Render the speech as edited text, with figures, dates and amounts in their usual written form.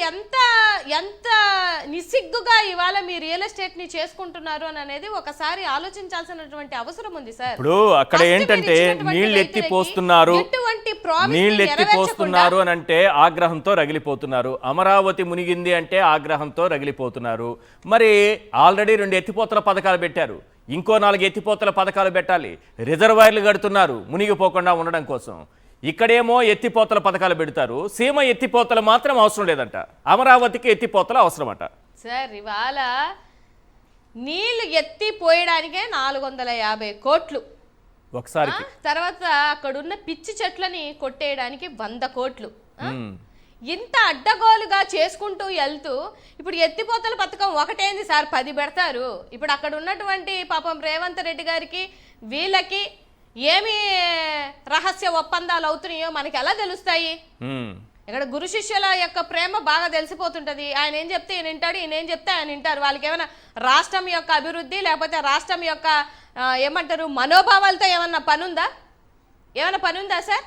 ఎంత ఎంత నిస్సిగ్గుగా ఇవాళ మీ రియల్ ఎస్టేట్ ని చేసుకుంటున్నారు అని అనేది ఒకసారి ఆలోచించాల్సినటువంటి అవసరం ఉంది సార్. ఇప్పుడు అక్కడ ఏంటంటే నీళ్ళు ఎత్తి పోస్తున్నారు అని అంటే ఆగ్రహంతో రగిలిపోతున్నారు. అమరావతి మునిగింది అంటే ఆగ్రహంతో రగిలిపోతున్నారు. మరి ఆల్రెడీ 2 ఎత్తిపోతల పథకాలు పెట్టారు, ఇంకో 4 ఎత్తిపోతల పథకాలు పెట్టాలి. రిజర్వాయర్లు కడుతున్నారు మునిగిపోకుండా ఉండడం కోసం. ఇక్కడేమో ఎత్తిపోతల పథకాలు పెడతారు, సీమ ఎత్తిపోతలు మాత్రం అవసరం లేదంట, అమరావతికి ఎత్తిపోతలు అవసరమట. సార్ ఇవాళ నీళ్లు ఎత్తిపోయడానికే 450 కోట్లు ఒకసారి, తర్వాత అక్కడున్న పిచ్చి చెట్లని కొట్టేయడానికి 100 కోట్లు. ఇంత అడ్డగోలుగా చేసుకుంటూ వెళ్తూ ఇప్పుడు ఎత్తిపోతల పథకం ఒకటేంది సార్ 10 పెడతారు. ఇప్పుడు అక్కడ ఉన్నటువంటి పాపం రేవంత్ రెడ్డి గారికి వీళ్ళకి ఏమి రహస్య ఒప్పందాలు అవుతున్నాయో మనకి ఎలా తెలుస్తాయి? ఇక్కడ గురు శిష్యుల యొక్క ప్రేమ బాగా తెలిసిపోతుంటది. ఆయన ఏం చెప్తే ఈయన వింటాడు, ఈయన ఏం చెప్తే ఆయన వింటారు. వాళ్ళకి ఏమైనా రాష్ట్రం యొక్క అభివృద్ధి లేకపోతే రాష్ట్రం యొక్క ఏమంటారు మనోభావాలతో ఏమన్నా పనుందా? ఏమైనా పనుందా సార్?